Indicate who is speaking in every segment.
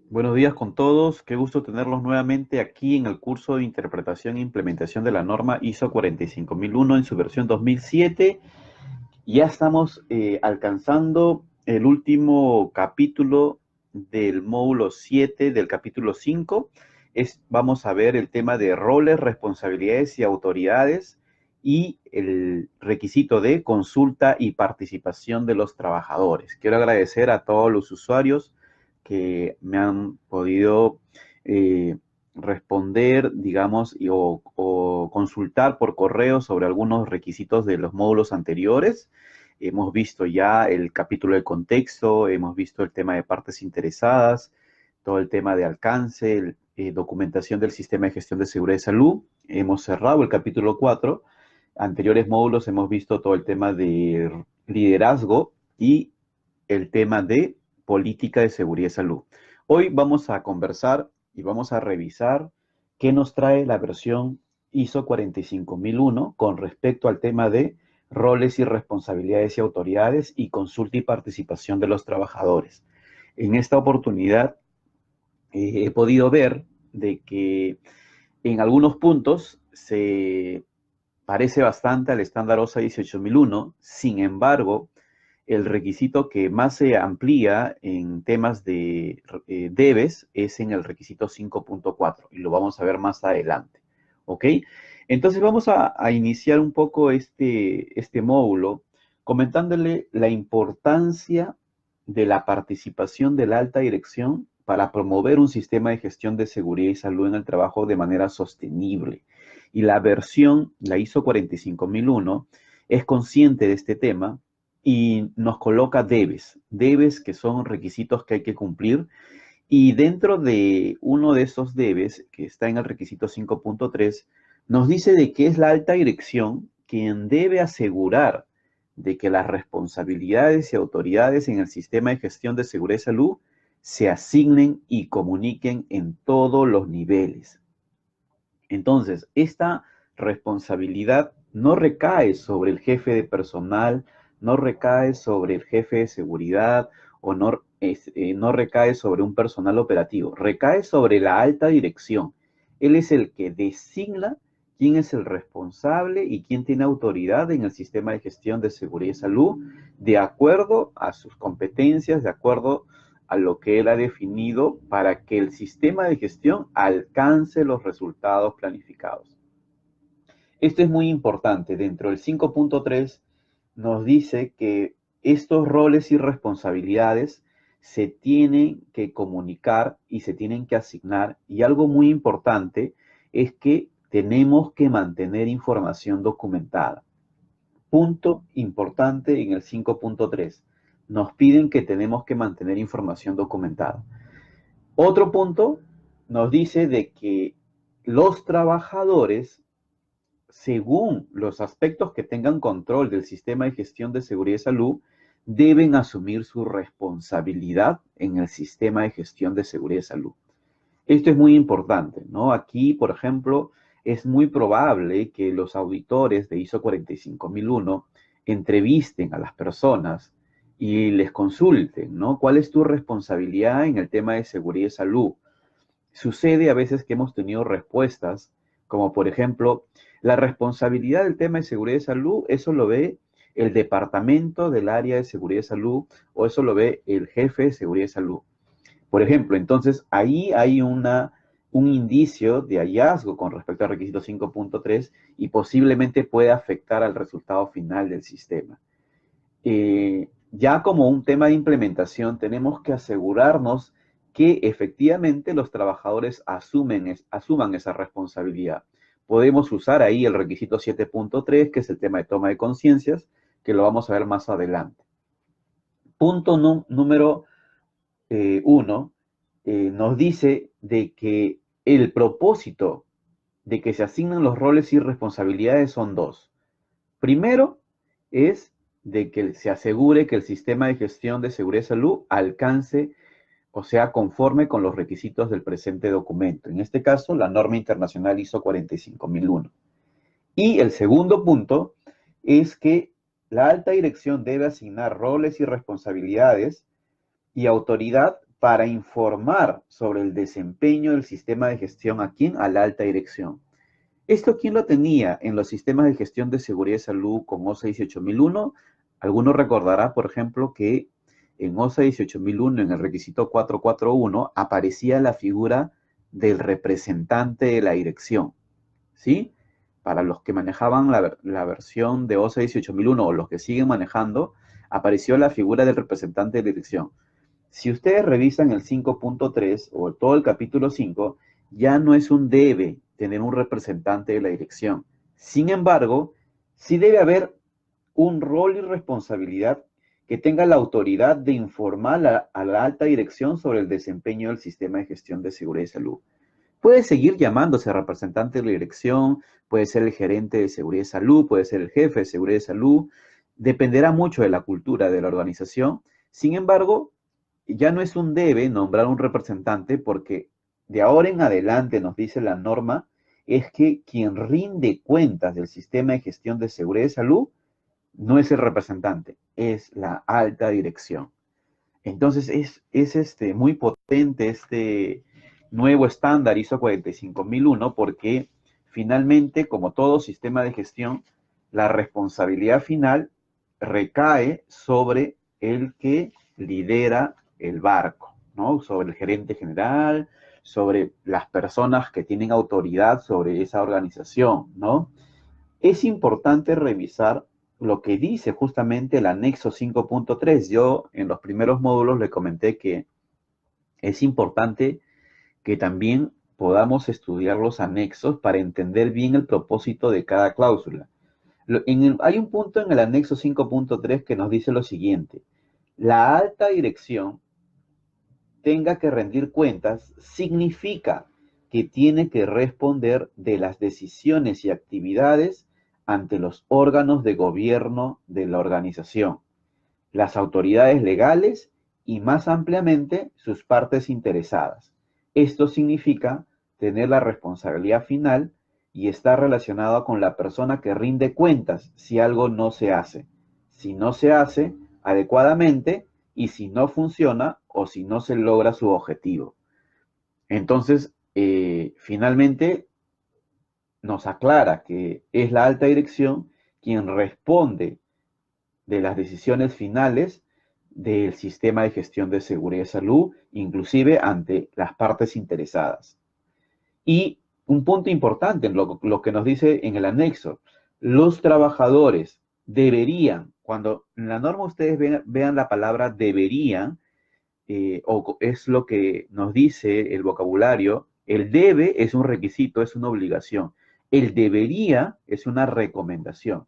Speaker 1: Buenos días con todos, qué gusto tenerlos nuevamente aquí en el curso de interpretación e implementación de la norma ISO 45001 en su versión 2007. Ya estamos alcanzando el último capítulo del módulo 7 del capítulo 5. Vamos a ver el tema de roles, responsabilidades y autoridades y el requisito de consulta y participación de los trabajadores. Quiero agradecer a todos los usuarios que me han podido responder, digamos, o consultar por correo sobre algunos requisitos de los módulos anteriores. Hemos visto ya el capítulo de contexto, hemos visto el tema de partes interesadas, todo el tema de alcance, documentación del sistema de gestión de seguridad y salud. Hemos cerrado el capítulo 4. Anteriores módulos hemos visto todo el tema de liderazgo y el tema de política de seguridad y salud. Hoy vamos a conversar y vamos a revisar qué nos trae la versión ISO 45001 con respecto al tema de roles y responsabilidades y autoridades y consulta y participación de los trabajadores. En esta oportunidad he podido ver de que en algunos puntos se parece bastante al estándar OSA 18001, sin embargo, el requisito que más se amplía en temas de debes es en el requisito 5.4 y lo vamos a ver más adelante. ¿Ok? Entonces vamos a iniciar un poco este módulo comentándole la importancia de la participación de la alta dirección para promover un sistema de gestión de seguridad y salud en el trabajo de manera sostenible. Y la versión, la ISO 45001, es consciente de este tema y nos coloca debes que son requisitos que hay que cumplir. Y dentro de uno de esos debes, que está en el requisito 5.3, nos dice de que es la alta dirección quien debe asegurar de que las responsabilidades y autoridades en el sistema de gestión de seguridad y salud se asignen y comuniquen en todos los niveles. Entonces, esta responsabilidad no recae sobre el jefe de personal, no recae sobre el jefe de seguridad o no recae sobre un personal operativo, recae sobre la alta dirección. Él es el que designa quién es el responsable y quién tiene autoridad en el sistema de gestión de seguridad y salud, de acuerdo a sus competencias, de acuerdo a lo que él ha definido para que el sistema de gestión alcance los resultados planificados. Esto es muy importante. Dentro del 5.3 nos dice que estos roles y responsabilidades se tienen que comunicar y se tienen que asignar. Y algo muy importante es que tenemos que mantener información documentada. Punto importante en el 5.3. Nos piden que tenemos que mantener información documentada. Otro punto nos dice de que los trabajadores, según los aspectos que tengan control del sistema de gestión de seguridad y salud, deben asumir su responsabilidad en el sistema de gestión de seguridad y salud. Esto es muy importante, ¿no? Aquí, por ejemplo, es muy probable que los auditores de ISO 45001 entrevisten a las personas y les consulten, ¿no? ¿Cuál es tu responsabilidad en el tema de seguridad y salud? Sucede a veces que hemos tenido respuestas, como por ejemplo, la responsabilidad del tema de seguridad y salud, eso lo ve el departamento del área de seguridad y salud o eso lo ve el jefe de seguridad y salud. Por ejemplo, entonces ahí hay un indicio de hallazgo con respecto al requisito 5.3 y posiblemente puede afectar al resultado final del sistema. Ya como un tema de implementación, tenemos que asegurarnos que efectivamente los trabajadores asuman esa responsabilidad. Podemos usar ahí el requisito 7.3, que es el tema de toma de conciencias, que lo vamos a ver más adelante. Punto número 1 nos dice de que el propósito de que se asignen los roles y responsabilidades son dos. Primero es de que se asegure que el sistema de gestión de seguridad y salud alcance o sea conforme con los requisitos del presente documento. En este caso, la norma internacional ISO 45001. Y el segundo punto es que la alta dirección debe asignar roles y responsabilidades y autoridad para informar sobre el desempeño del sistema de gestión a quién, a la alta dirección. ¿Esto quién lo tenía en los sistemas de gestión de seguridad y salud con OSA 18001? Algunos recordará, por ejemplo, que en OSA 18001, en el requisito 441, aparecía la figura del representante de la dirección, ¿sí? Para los que manejaban la versión de OSA 18001 o los que siguen manejando, apareció la figura del representante de la dirección. Si ustedes revisan el 5.3 o todo el capítulo 5, ya no es un debe tener un representante de la dirección. Sin embargo, sí debe haber un rol y responsabilidad que tenga la autoridad de informar a la alta dirección sobre el desempeño del sistema de gestión de seguridad y salud. Puede seguir llamándose representante de la dirección, puede ser el gerente de seguridad y salud, puede ser el jefe de seguridad y salud, dependerá mucho de la cultura de la organización. Sin embargo, ya no es un debe nombrar un representante porque de ahora en adelante, nos dice la norma, es que quien rinde cuentas del sistema de gestión de seguridad y salud no es el representante, es la alta dirección. Entonces es muy potente este nuevo estándar ISO 45001 porque finalmente, como todo sistema de gestión, la responsabilidad final recae sobre el que lidera el barco, ¿no? Sobre el gerente general, sobre las personas que tienen autoridad sobre esa organización, ¿no? Es importante revisar lo que dice justamente el anexo 5.3. Yo en los primeros módulos le comenté que es importante que también podamos estudiar los anexos para entender bien el propósito de cada cláusula. Hay un punto en el anexo 5.3 que nos dice lo siguiente: la alta dirección tenga que rendir cuentas significa que tiene que responder de las decisiones y actividades ante los órganos de gobierno de la organización, las autoridades legales y más ampliamente sus partes interesadas. Esto significa tener la responsabilidad final y está relacionado con la persona que rinde cuentas si algo no se hace. Si no se hace adecuadamente y si no funciona o si no se logra su objetivo. Entonces, finalmente nos aclara que es la alta dirección quien responde de las decisiones finales del sistema de gestión de seguridad y salud, inclusive ante las partes interesadas. Y un punto importante, lo que nos dice en el anexo, los trabajadores deberían, cuando en la norma ustedes vean la palabra deberían, o es lo que nos dice el vocabulario, el debe es un requisito, es una obligación. El debería es una recomendación.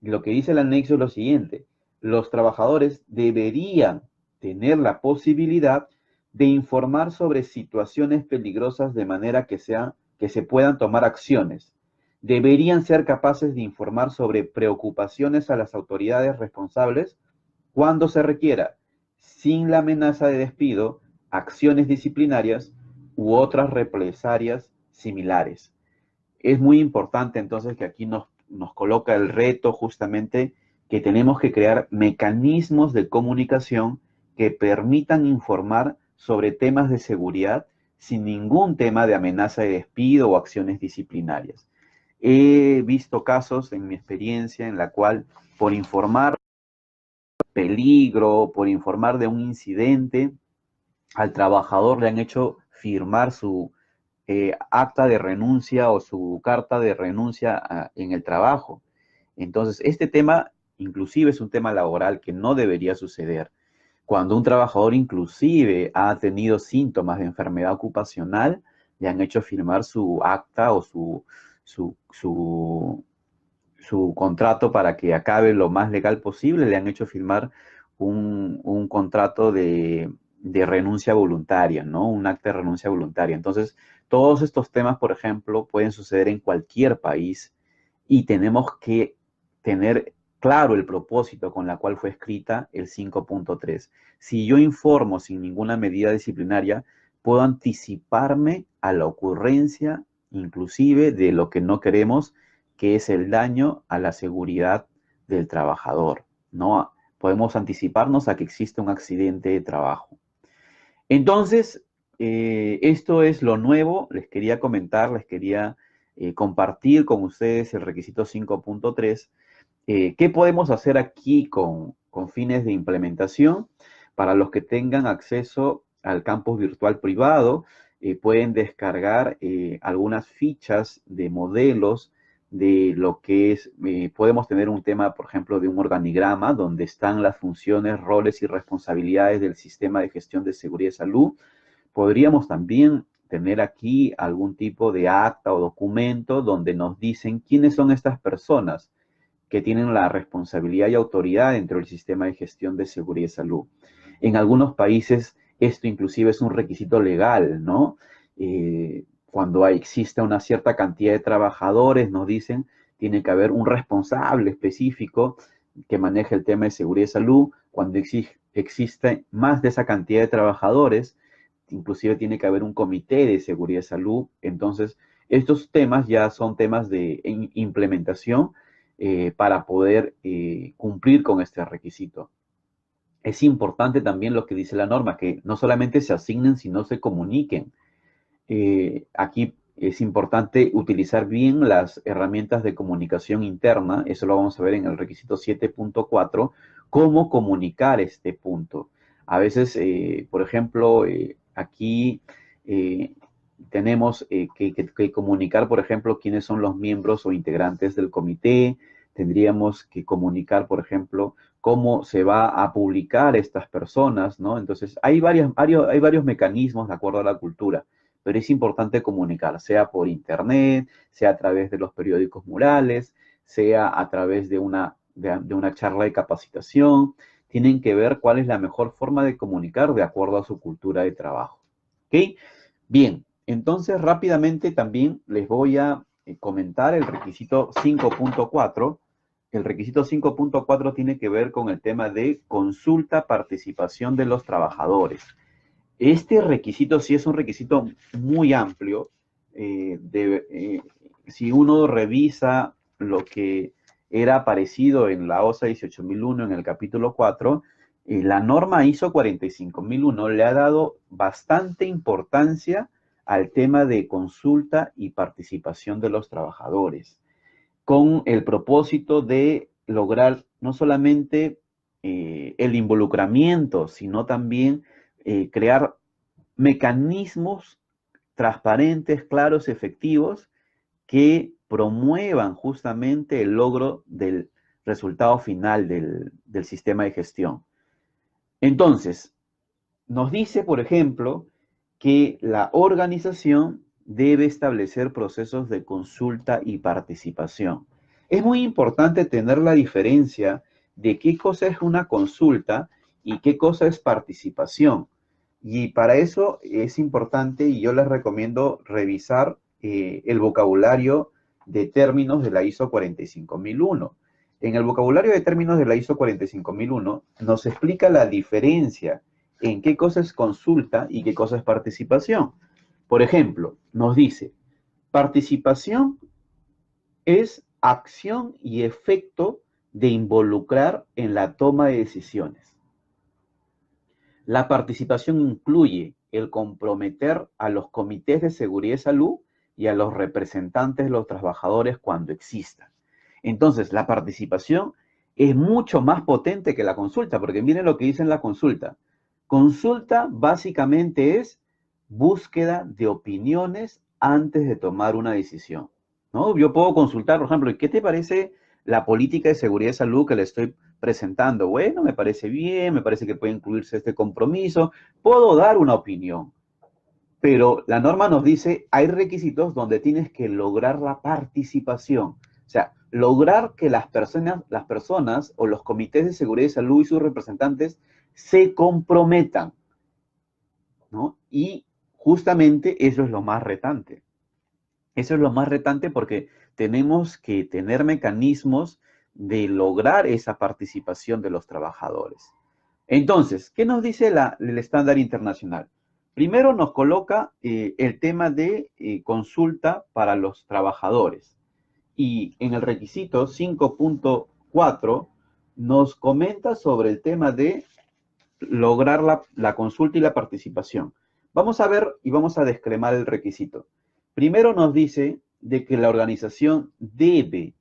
Speaker 1: Lo que dice el anexo es lo siguiente: los trabajadores deberían tener la posibilidad de informar sobre situaciones peligrosas de manera que se puedan tomar acciones. Deberían ser capaces de informar sobre preocupaciones a las autoridades responsables cuando se requiera, sin la amenaza de despido, acciones disciplinarias u otras represalias similares. Es muy importante entonces que aquí nos coloca el reto justamente que tenemos que crear mecanismos de comunicación que permitan informar sobre temas de seguridad sin ningún tema de amenaza de despido o acciones disciplinarias. He visto casos en mi experiencia en la cual por informar peligro, por informar de un incidente, al trabajador le han hecho firmar su acta de renuncia o su carta de renuncia en el trabajo. Entonces, este tema inclusive es un tema laboral que no debería suceder. Cuando un trabajador inclusive ha tenido síntomas de enfermedad ocupacional, le han hecho firmar su acta o su, su, su contrato para que acabe lo más legal posible, le han hecho firmar un contrato de renuncia voluntaria, ¿no? Un acta de renuncia voluntaria. Entonces, todos estos temas, por ejemplo, pueden suceder en cualquier país y tenemos que tener claro el propósito con la cual fue escrita el 5.3. Si yo informo sin ninguna medida disciplinaria, puedo anticiparme a la ocurrencia, inclusive, de lo que no queremos, que es el daño a la seguridad del trabajador, ¿no? Podemos anticiparnos a que existe un accidente de trabajo. Entonces, esto es lo nuevo. Les quería comentar, les quería compartir con ustedes el requisito 5.3. ¿Qué podemos hacer aquí con fines de implementación? Para los que tengan acceso al campus virtual privado, pueden descargar algunas fichas de modelos de lo que es, podemos tener un tema, por ejemplo, de un organigrama donde están las funciones, roles y responsabilidades del sistema de gestión de seguridad y salud. Podríamos también tener aquí algún tipo de acta o documento donde nos dicen quiénes son estas personas que tienen la responsabilidad y autoridad dentro del sistema de gestión de seguridad y salud. En algunos países esto inclusive es un requisito legal, ¿no? Cuando existe una cierta cantidad de trabajadores, nos dicen, tiene que haber un responsable específico que maneje el tema de seguridad y salud. Cuando existe más de esa cantidad de trabajadores, inclusive tiene que haber un comité de seguridad y salud. Entonces, estos temas ya son temas de implementación para poder cumplir con este requisito. Es importante también lo que dice la norma, que no solamente se asignen, sino se comuniquen. Aquí es importante utilizar bien las herramientas de comunicación interna, eso lo vamos a ver en el requisito 7.4, cómo comunicar este punto. A veces, por ejemplo, aquí tenemos que comunicar, por ejemplo, quiénes son los miembros o integrantes del comité, tendríamos que comunicar, por ejemplo, cómo se va a publicar estas personas, ¿no? Entonces, hay varios mecanismos de acuerdo a la cultura, pero es importante comunicar, sea por internet, sea a través de los periódicos murales, sea a través de una charla de capacitación. Tienen que ver cuál es la mejor forma de comunicar de acuerdo a su cultura de trabajo. ¿Ok? Bien, entonces rápidamente también les voy a comentar el requisito 5.4. El requisito 5.4 tiene que ver con el tema de consulta, participación de los trabajadores. Este requisito sí es un requisito muy amplio. Si uno revisa lo que era aparecido en la OSA 18001 en el capítulo 4, la norma ISO 45001 le ha dado bastante importancia al tema de consulta y participación de los trabajadores, con el propósito de lograr no solamente el involucramiento, sino también crear mecanismos transparentes, claros, efectivos, que promuevan justamente el logro del resultado final del sistema de gestión. Entonces, nos dice, por ejemplo, que la organización debe establecer procesos de consulta y participación. Es muy importante tener la diferencia de qué cosa es una consulta y qué cosa es participación. Y para eso es importante, y yo les recomiendo revisar el vocabulario de términos de la ISO 45001. En el vocabulario de términos de la ISO 45001 nos explica la diferencia en qué cosa es consulta y qué cosa es participación. Por ejemplo, nos dice, participación es acción y efecto de involucrar en la toma de decisiones. La participación incluye el comprometer a los comités de seguridad y salud y a los representantes de los trabajadores cuando existan. Entonces, la participación es mucho más potente que la consulta, porque miren lo que dice en la consulta. Consulta básicamente es búsqueda de opiniones antes de tomar una decisión, ¿no? Yo puedo consultar, por ejemplo, ¿qué te parece la política de seguridad y salud que le estoy presentando? Bueno, me parece bien, me parece que puede incluirse este compromiso, puedo dar una opinión, pero la norma nos dice, hay requisitos donde tienes que lograr la participación, o sea, lograr que las personas o los comités de seguridad y salud y sus representantes se comprometan, ¿no? Y justamente eso es lo más retante. Eso es lo más retante porque tenemos que tener mecanismos de lograr esa participación de los trabajadores. Entonces, ¿qué nos dice el estándar internacional? Primero nos coloca el tema de consulta para los trabajadores. Y en el requisito 5.4 nos comenta sobre el tema de lograr la consulta y la participación. Vamos a ver y vamos a descremar el requisito. Primero nos dice de que la organización debe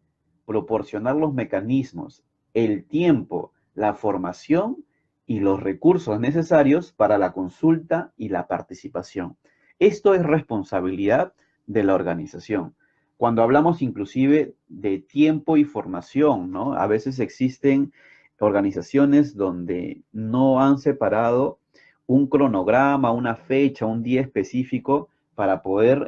Speaker 1: proporcionar los mecanismos, el tiempo, la formación y los recursos necesarios para la consulta y la participación. Esto es responsabilidad de la organización. Cuando hablamos inclusive de tiempo y formación, ¿no? A veces existen organizaciones donde no han separado un cronograma, una fecha, un día específico para poder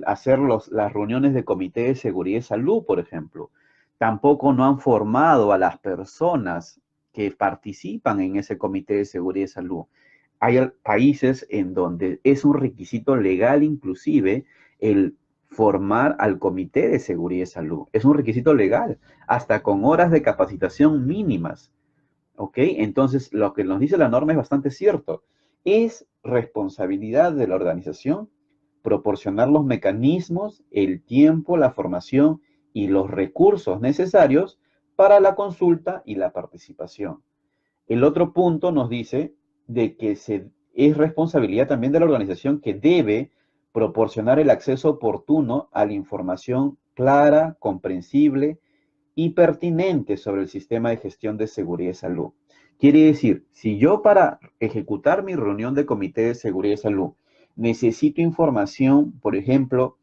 Speaker 1: hacer las reuniones de comité de seguridad y salud, por ejemplo. Tampoco no han formado a las personas que participan en ese comité de seguridad y salud. Hay países en donde es un requisito legal inclusive el formar al comité de seguridad y salud. Es un requisito legal, hasta con horas de capacitación mínimas. ¿Ok? Entonces, lo que nos dice la norma es bastante cierto. Es responsabilidad de la organización proporcionar los mecanismos, el tiempo, la formación y los recursos necesarios para la consulta y la participación. El otro punto nos dice de que es responsabilidad también de la organización que debe proporcionar el acceso oportuno a la información clara, comprensible y pertinente sobre el sistema de gestión de seguridad y salud. Quiere decir, si yo para ejecutar mi reunión de comité de seguridad y salud necesito información, por ejemplo,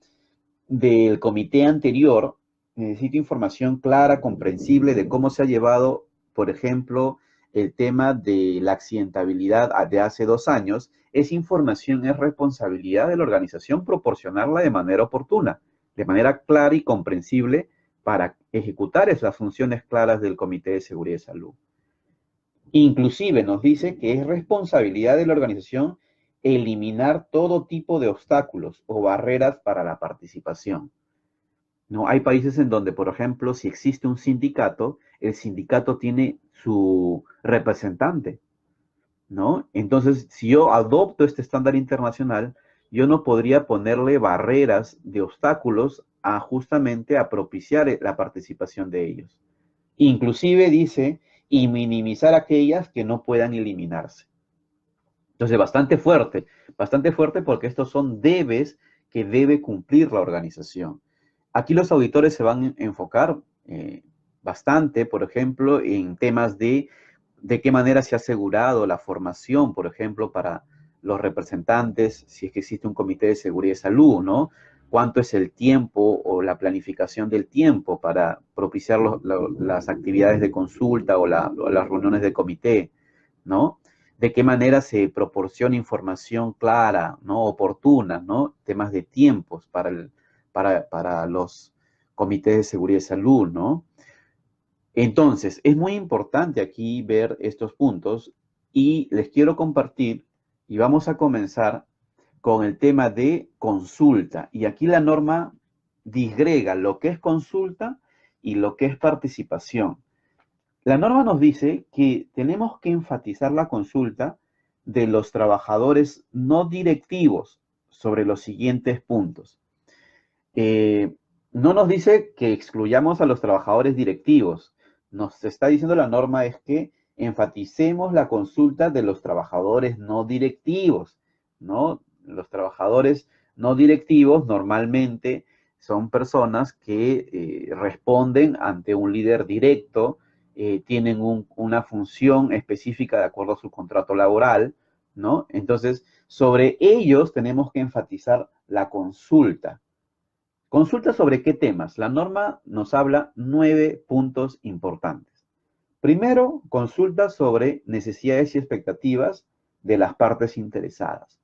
Speaker 1: del comité anterior, necesito información clara, comprensible de cómo se ha llevado, por ejemplo, el tema de la accidentabilidad de hace 2 años, esa información es responsabilidad de la organización proporcionarla de manera oportuna, de manera clara y comprensible para ejecutar esas funciones claras del Comité de Seguridad y Salud. Inclusive nos dice que es responsabilidad de la organización eliminar todo tipo de obstáculos o barreras para la participación. ¿No? Hay países en donde, por ejemplo, si existe un sindicato, el sindicato tiene su representante, ¿no? Entonces, si yo adopto este estándar internacional, yo no podría ponerle barreras de obstáculos a justamente a propiciar la participación de ellos. Inclusive dice, y minimizar aquellas que no puedan eliminarse. Entonces, bastante fuerte porque estos son debes que debe cumplir la organización. Aquí los auditores se van a enfocar bastante, por ejemplo, en temas de qué manera se ha asegurado la formación, por ejemplo, para los representantes, si es que existe un comité de seguridad y salud, ¿no? Cuánto es el tiempo o la planificación del tiempo para propiciar las actividades de consulta o las reuniones de comité, ¿no? De qué manera se proporciona información clara, ¿no? Oportuna, ¿no? Temas de tiempos para los comités de seguridad y salud, ¿no? Entonces, es muy importante aquí ver estos puntos y les quiero compartir y vamos a comenzar con el tema de consulta. Y aquí la norma disgrega lo que es consulta y lo que es participación. La norma nos dice que tenemos que enfatizar la consulta de los trabajadores no directivos sobre los siguientes puntos. No nos dice que excluyamos a los trabajadores directivos. Nos está diciendo la norma es que enfaticemos la consulta de los trabajadores no directivos, ¿no? Los trabajadores no directivos normalmente son personas que responden ante un líder directo, tienen una función específica de acuerdo a su contrato laboral, ¿no? Entonces, sobre ellos tenemos que enfatizar la consulta. ¿Consulta sobre qué temas? La norma nos habla 9 puntos importantes. Primero, consulta sobre necesidades y expectativas de las partes interesadas.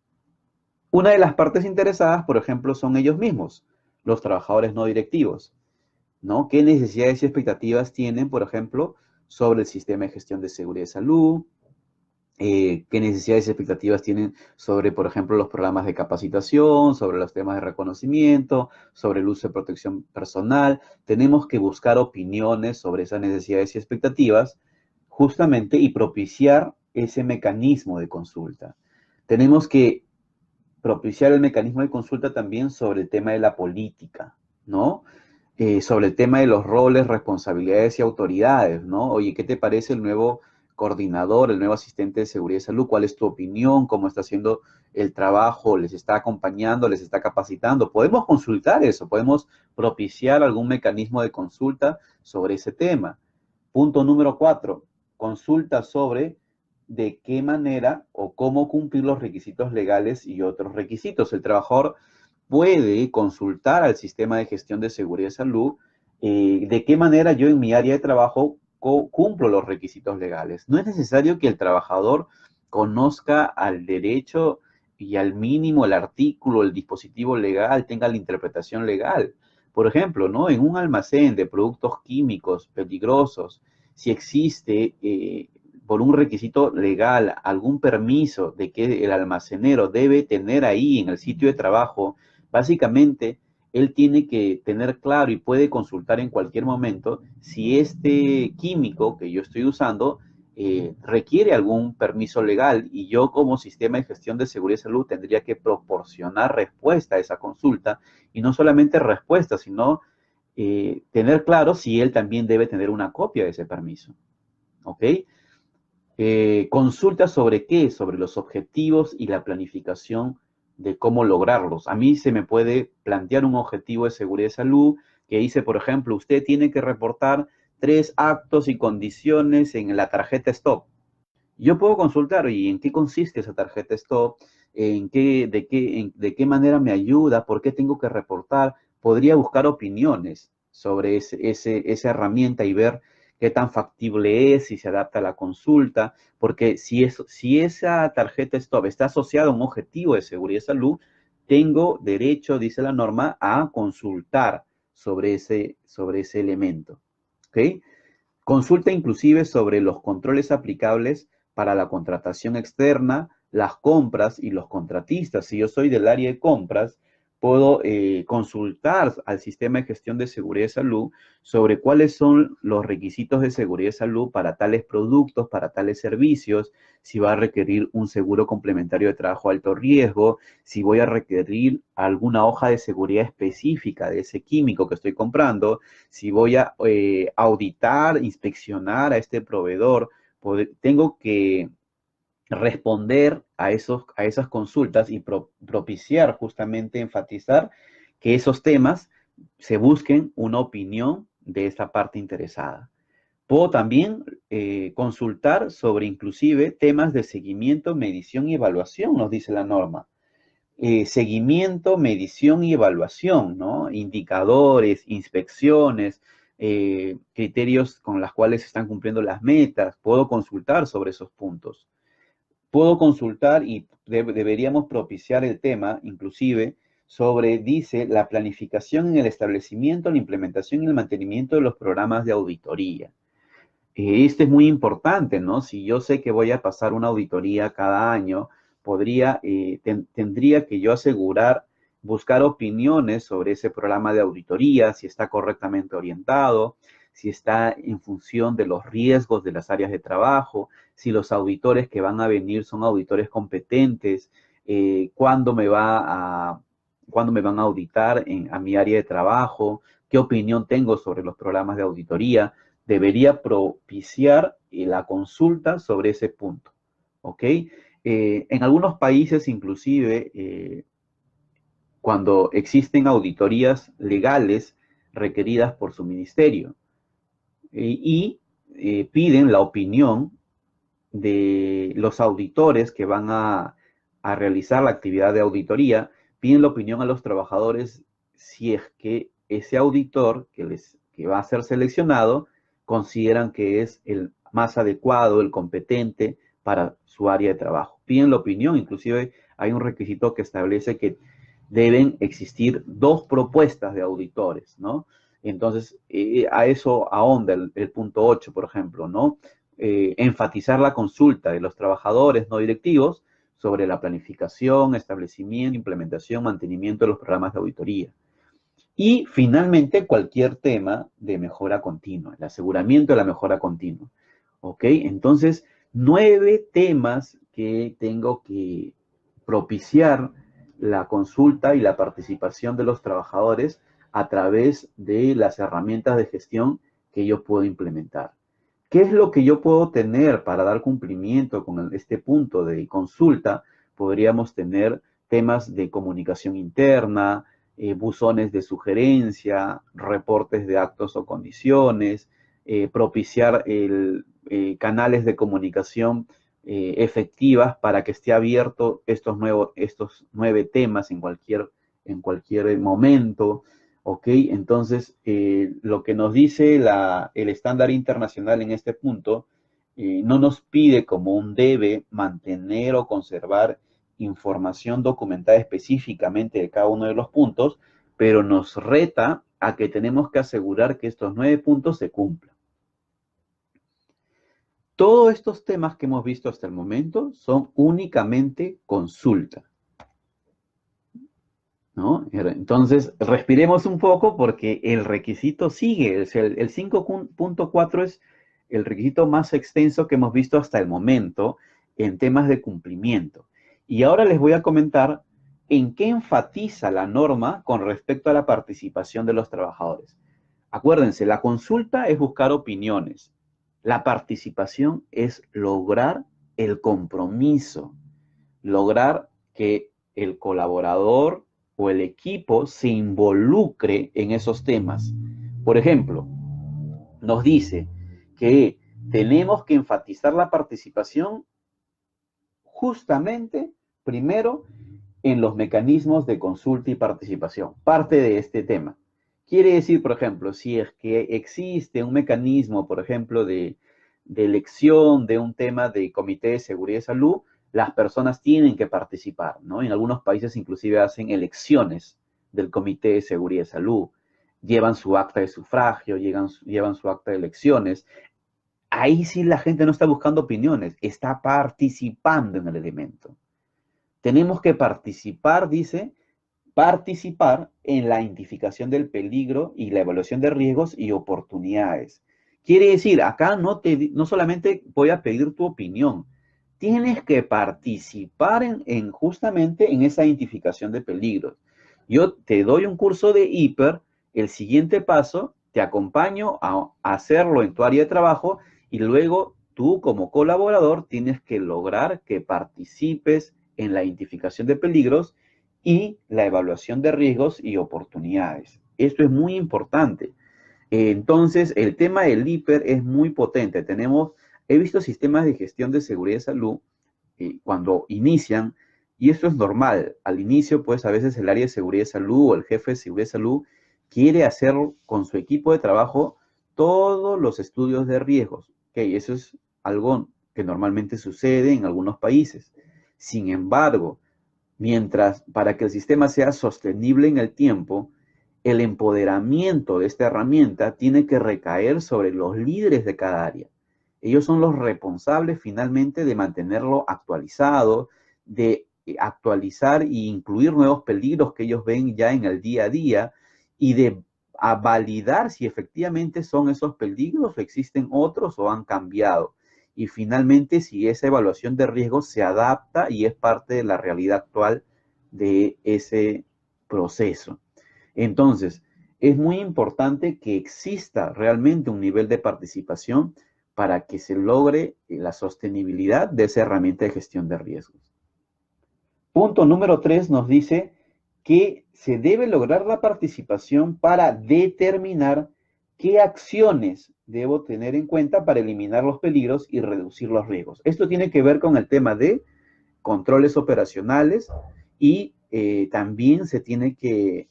Speaker 1: Una de las partes interesadas, por ejemplo, son ellos mismos, los trabajadores no directivos, ¿no? ¿Qué necesidades y expectativas tienen, por ejemplo, sobre el sistema de gestión de seguridad y salud? Qué necesidades y expectativas tienen sobre, por ejemplo, los programas de capacitación, sobre los temas de reconocimiento, sobre el uso de protección personal. Tenemos que buscar opiniones sobre esas necesidades y expectativas justamente y propiciar ese mecanismo de consulta. Tenemos que propiciar el mecanismo de consulta también sobre el tema de la política, ¿no? Sobre el tema de los roles, responsabilidades y autoridades, ¿no? Oye, ¿qué te parece el nuevo coordinador, el nuevo asistente de seguridad y salud, cuál es tu opinión, cómo está haciendo el trabajo, les está acompañando, les está capacitando. Podemos consultar eso, podemos propiciar algún mecanismo de consulta sobre ese tema. Punto número 4, consulta sobre de qué manera o cómo cumplir los requisitos legales y otros requisitos. El trabajador puede consultar al sistema de gestión de seguridad y salud de qué manera yo en mi área de trabajo cumplo los requisitos legales. No es necesario que el trabajador conozca al derecho y al mínimo el artículo, el dispositivo legal, tenga la interpretación legal. Por ejemplo, ¿no? En un almacén de productos químicos peligrosos, si existe por un requisito legal algún permiso de que el almacenero debe tener ahí en el sitio de trabajo, básicamente él tiene que tener claro y puede consultar en cualquier momento si este químico que yo estoy usando requiere algún permiso legal, y yo como sistema de gestión de seguridad y salud tendría que proporcionar respuesta a esa consulta, y no solamente respuesta, sino tener claro si él también debe tener una copia de ese permiso. ¿Ok? Consulta sobre qué, sobre los objetivos y la planificación de cómo lograrlos. A mí se me puede plantear un objetivo de seguridad y salud que dice, por ejemplo, usted tiene que reportar 3 actos y condiciones en la tarjeta STOP. Yo puedo consultar, ¿y en qué consiste esa tarjeta STOP? ¿De qué manera me ayuda? ¿Por qué tengo que reportar? Podría buscar opiniones sobre esa herramienta y ver qué tan factible es, si se adapta a la consulta, porque si esa tarjeta STOP está asociada a un objetivo de seguridad y salud, tengo derecho, dice la norma, a consultar sobre ese elemento. ¿Ok? Consulta inclusive sobre los controles aplicables para la contratación externa, las compras y los contratistas. Si yo soy del área de compras, puedo consultar al sistema de gestión de seguridad y salud sobre cuáles son los requisitos de seguridad y salud para tales productos, para tales servicios, si va a requerir un seguro complementario de trabajo de alto riesgo, si voy a requerir alguna hoja de seguridad específica de ese químico que estoy comprando, si voy a auditar, inspeccionar a este proveedor, tengo que responder a esas consultas y propiciar, justamente enfatizar que esos temas se busquen una opinión de esta parte interesada. Puedo también consultar sobre inclusive temas de seguimiento, medición y evaluación, nos dice la norma. Seguimiento, medición y evaluación, ¿no? Indicadores, inspecciones, criterios con los cuales se están cumpliendo las metas. Puedo consultar sobre esos puntos. Puedo consultar y deberíamos propiciar el tema, inclusive, sobre, dice, la planificación en el establecimiento, la implementación y el mantenimiento de los programas de auditoría. Este es muy importante, ¿no? Si yo sé que voy a pasar una auditoría cada año, tendría que yo asegurar, buscar opiniones sobre ese programa de auditoría, si está correctamente orientado, si está en función de los riesgos de las áreas de trabajo, si los auditores que van a venir son auditores competentes, cuándo me van a auditar a mi área de trabajo, qué opinión tengo sobre los programas de auditoría. Debería propiciar la consulta sobre ese punto, ¿ok? En algunos países, inclusive, cuando existen auditorías legales requeridas por su ministerio piden la opinión de los auditores que van a realizar la actividad de auditoría, piden la opinión a los trabajadores si es que ese auditor que va a ser seleccionado consideran que es el más adecuado, el competente para su área de trabajo. Piden la opinión, inclusive hay un requisito que establece que deben existir 2 propuestas de auditores, ¿no? Entonces, a eso ahonda el punto 8, por ejemplo, ¿no? Enfatizar la consulta de los trabajadores no directivos sobre la planificación, establecimiento, implementación, mantenimiento de los programas de auditoría. Y finalmente, cualquier tema de mejora continua, el aseguramiento de la mejora continua. ¿Ok? Entonces, 9 temas que tengo que propiciar la consulta y la participación de los trabajadores a través de las herramientas de gestión que yo puedo implementar. ¿Qué es lo que yo puedo tener para dar cumplimiento con este punto de consulta? Podríamos tener temas de comunicación interna, buzones de sugerencia, reportes de actos o condiciones, propiciar canales de comunicación efectivas para que esté abierto estos 9 temas en cualquier momento. ¿Ok? Entonces, lo que nos dice el estándar internacional en este punto, no nos pide como un debe mantener o conservar información documentada específicamente de cada uno de los puntos, pero nos reta a que tenemos que asegurar que estos 9 puntos se cumplan. Todos estos temas que hemos visto hasta el momento son únicamente consulta, ¿no? Entonces, respiremos un poco porque el requisito sigue. El 5.4 es el requisito más extenso que hemos visto hasta el momento en temas de cumplimiento. Y ahora les voy a comentar en qué enfatiza la norma con respecto a la participación de los trabajadores. Acuérdense, la consulta es buscar opiniones. La participación es lograr el compromiso, lograr que el colaborador o el equipo se involucre en esos temas. Por ejemplo, nos dice que tenemos que enfatizar la participación justamente, primero, en los mecanismos de consulta y participación, parte de este tema. Quiere decir, por ejemplo, si es que existe un mecanismo, por ejemplo, de elección de un tema de comité de seguridad y salud, las personas tienen que participar, ¿no? En algunos países inclusive hacen elecciones del comité de seguridad y salud, llevan su acta de sufragio, llevan su acta de elecciones. Ahí sí la gente no está buscando opiniones, está participando en el elemento. Tenemos que participar, dice, participar en la identificación del peligro y la evaluación de riesgos y oportunidades. Quiere decir, acá no solamente voy a pedir tu opinión, tienes que participar justamente en esa identificación de peligros. Yo te doy un curso de hiper, el siguiente paso, te acompaño a hacerlo en tu área de trabajo y luego tú como colaborador tienes que lograr que participes en la identificación de peligros y la evaluación de riesgos y oportunidades. Esto es muy importante. Entonces, el tema del hiper es muy potente. He visto sistemas de gestión de seguridad y salud cuando inician, y esto es normal. Al inicio, pues a veces el área de seguridad y salud o el jefe de seguridad y salud quiere hacer con su equipo de trabajo todos los estudios de riesgos. Eso es algo que normalmente sucede en algunos países. Sin embargo, para que el sistema sea sostenible en el tiempo, el empoderamiento de esta herramienta tiene que recaer sobre los líderes de cada área. Ellos son los responsables finalmente de mantenerlo actualizado, de actualizar e incluir nuevos peligros que ellos ven ya en el día a día y de validar si efectivamente son esos peligros o existen otros o han cambiado. Y finalmente, si esa evaluación de riesgos se adapta y es parte de la realidad actual de ese proceso. Entonces, es muy importante que exista realmente un nivel de participación para que se logre la sostenibilidad de esa herramienta de gestión de riesgos. Punto número 3 nos dice que se debe lograr la participación para determinar qué acciones debo tener en cuenta para eliminar los peligros y reducir los riesgos. Esto tiene que ver con el tema de controles operacionales y también se tiene que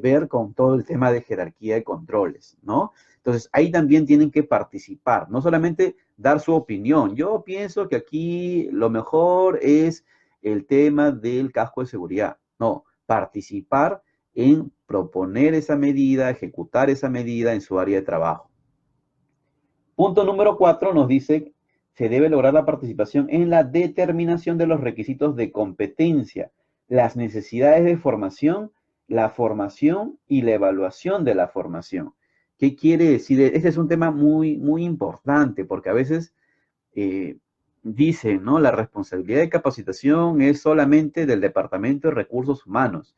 Speaker 1: ver con todo el tema de jerarquía de controles, ¿no? Entonces, ahí también tienen que participar, no solamente dar su opinión. Yo pienso que aquí lo mejor es el tema del casco de seguridad. No, participar en proponer esa medida, ejecutar esa medida en su área de trabajo. Punto número 4 nos dice, se debe lograr la participación en la determinación de los requisitos de competencia, las necesidades de formación, la formación y la evaluación de la formación. ¿Qué quiere decir? Este es un tema muy, muy importante porque a veces dicen, ¿no? La responsabilidad de capacitación es solamente del Departamento de Recursos Humanos.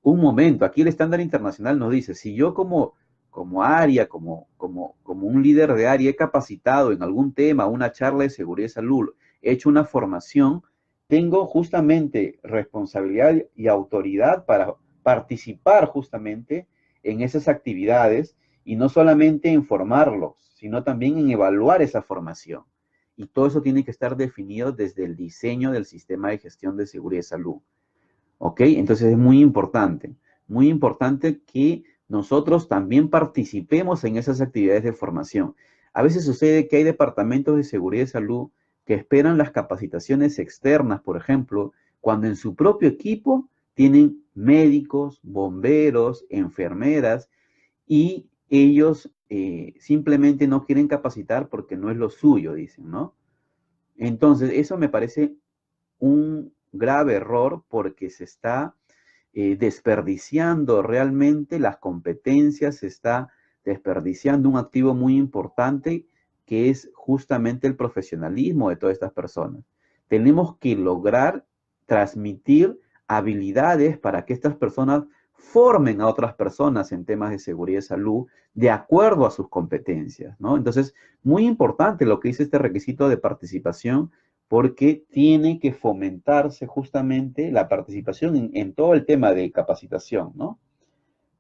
Speaker 1: Un momento, aquí el estándar internacional nos dice, si yo como como área, como un líder de área, he capacitado en algún tema, una charla de seguridad y salud, he hecho una formación, tengo justamente responsabilidad y autoridad para participar justamente en esas actividades y no solamente en formarlos, sino también en evaluar esa formación. Y todo eso tiene que estar definido desde el diseño del sistema de gestión de seguridad y salud. ¿Ok? Entonces es muy importante que nosotros también participemos en esas actividades de formación. A veces sucede que hay departamentos de seguridad y salud que esperan las capacitaciones externas, por ejemplo, cuando en su propio equipo tienen médicos, bomberos, enfermeras, y ellos simplemente no quieren capacitar porque no es lo suyo, dicen, ¿no? Entonces, eso me parece un grave error porque se está desperdiciando realmente las competencias, se está desperdiciando un activo muy importante que es justamente el profesionalismo de todas estas personas. Tenemos que lograr transmitir habilidades para que estas personas formen a otras personas en temas de seguridad y salud de acuerdo a sus competencias, ¿no? Entonces, muy importante lo que dice este requisito de participación porque tiene que fomentarse justamente la participación en todo el tema de capacitación, ¿no?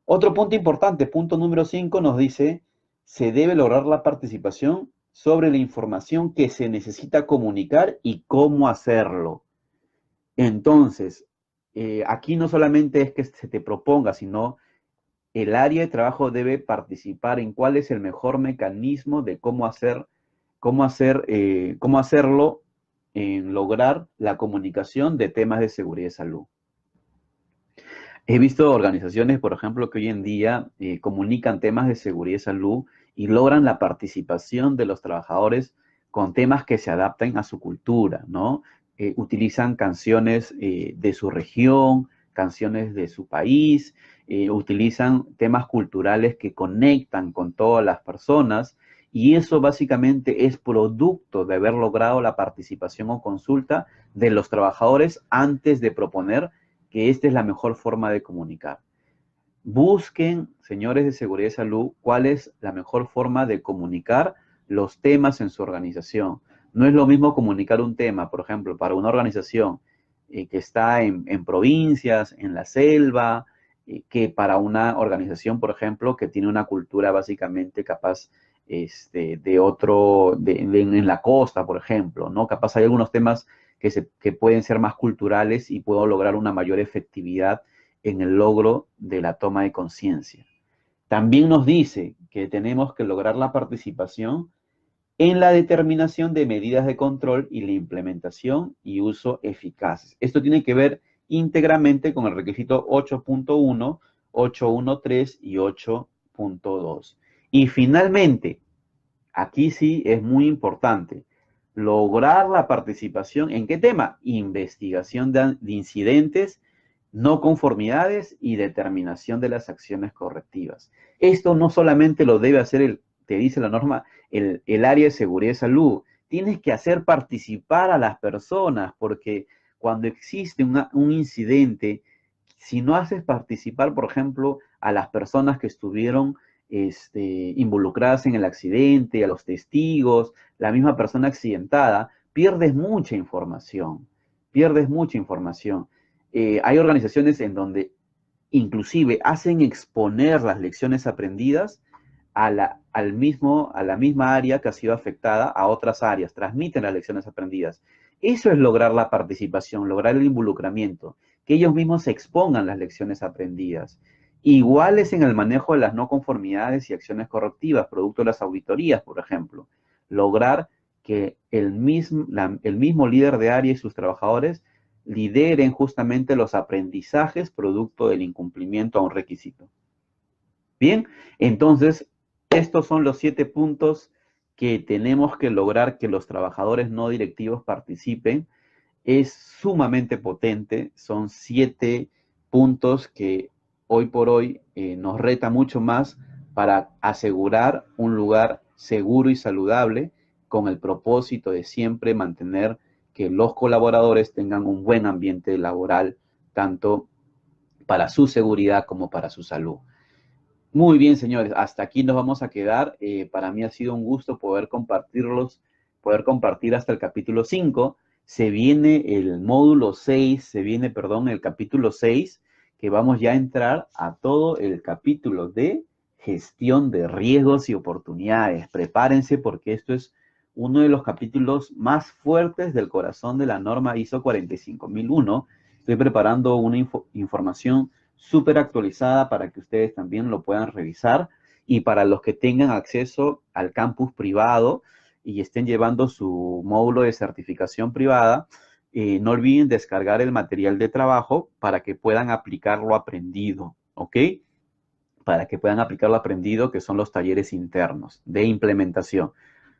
Speaker 1: Otro punto importante, punto número 5, nos dice, se debe lograr la participación sobre la información que se necesita comunicar y cómo hacerlo. Entonces, aquí no solamente es que se te proponga, sino el área de trabajo debe participar en cuál es el mejor mecanismo de cómo hacerlo en lograr la comunicación de temas de seguridad y salud. He visto organizaciones, por ejemplo, que hoy en día comunican temas de seguridad y salud y logran la participación de los trabajadores con temas que se adapten a su cultura, ¿no? Utilizan canciones de su región, canciones de su país, utilizan temas culturales que conectan con todas las personas y eso básicamente es producto de haber logrado la participación o consulta de los trabajadores antes de proponer que esta es la mejor forma de comunicar. Busquen, señores de seguridad y salud, cuál es la mejor forma de comunicar los temas en su organización. No es lo mismo comunicar un tema, por ejemplo, para una organización que está en provincias, en la selva, que para una organización, por ejemplo, que tiene una cultura básicamente capaz en la costa, por ejemplo, ¿no? Capaz hay algunos temas que pueden ser más culturales y puedo lograr una mayor efectividad en el logro de la toma de conciencia. También nos dice que tenemos que lograr la participación en la determinación de medidas de control y la implementación y uso eficaces. Esto tiene que ver íntegramente con el requisito 8.1, 8.1.3 y 8.2. Y finalmente, aquí sí es muy importante, lograr la participación en qué tema? Investigación de incidentes, no conformidades y determinación de las acciones correctivas. Esto no solamente lo debe hacer te dice la norma, el área de seguridad y salud. Tienes que hacer participar a las personas porque cuando existe un incidente, si no haces participar, por ejemplo, a las personas que estuvieron involucradas en el accidente, a los testigos, la misma persona accidentada, pierdes mucha información, pierdes mucha información. Hay organizaciones en donde inclusive hacen exponer las lecciones aprendidas a la misma área que ha sido afectada a otras áreas, transmiten las lecciones aprendidas. Eso es lograr la participación, lograr el involucramiento, que ellos mismos se expongan las lecciones aprendidas. Iguales en el manejo de las no conformidades y acciones correctivas, producto de las auditorías, por ejemplo. Lograr que el mismo líder de área y sus trabajadores lideren justamente los aprendizajes producto del incumplimiento a un requisito. Bien, entonces, estos son los 7 puntos que tenemos que lograr que los trabajadores no directivos participen. Es sumamente potente, son 7 puntos que hoy por hoy nos reta mucho más para asegurar un lugar seguro y saludable con el propósito de siempre mantener que los colaboradores tengan un buen ambiente laboral, tanto para su seguridad como para su salud. Muy bien, señores, hasta aquí nos vamos a quedar. Para mí ha sido un gusto poder compartir hasta el capítulo 5. Se viene el módulo 6, se viene, perdón, el capítulo 6, que vamos ya a entrar a todo el capítulo de gestión de riesgos y oportunidades. Prepárense porque esto es uno de los capítulos más fuertes del corazón de la norma ISO 45001. Estoy preparando una información súper actualizada para que ustedes también lo puedan revisar y para los que tengan acceso al campus privado y estén llevando su módulo de certificación privada, no olviden descargar el material de trabajo para que puedan aplicar lo aprendido, ¿ok? Para que puedan aplicar lo aprendido, que son los talleres internos de implementación.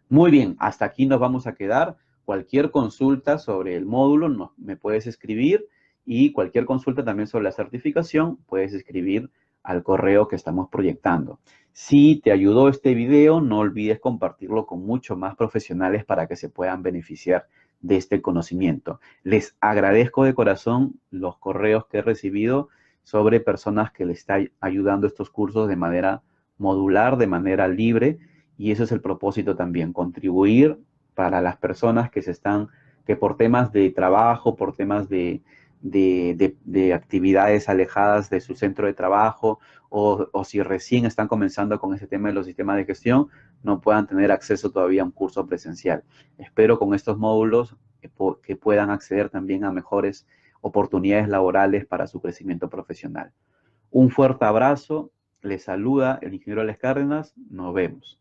Speaker 1: Muy bien, hasta aquí nos vamos a quedar. Cualquier consulta sobre el módulo me puedes escribir y cualquier consulta también sobre la certificación puedes escribir al correo que estamos proyectando. Si te ayudó este video, no olvides compartirlo con muchos más profesionales para que se puedan beneficiar de este conocimiento. Les agradezco de corazón los correos que he recibido sobre personas que les están ayudando estos cursos de manera modular, de manera libre, y eso es el propósito también, contribuir para las personas que por temas de trabajo, por temas de actividades alejadas de su centro de trabajo, o si recién están comenzando con ese tema de los sistemas de gestión, no puedan tener acceso todavía a un curso presencial. Espero con estos módulos que puedan acceder también a mejores oportunidades laborales para su crecimiento profesional. Un fuerte abrazo, les saluda el ingeniero Les Cárdenas, nos vemos.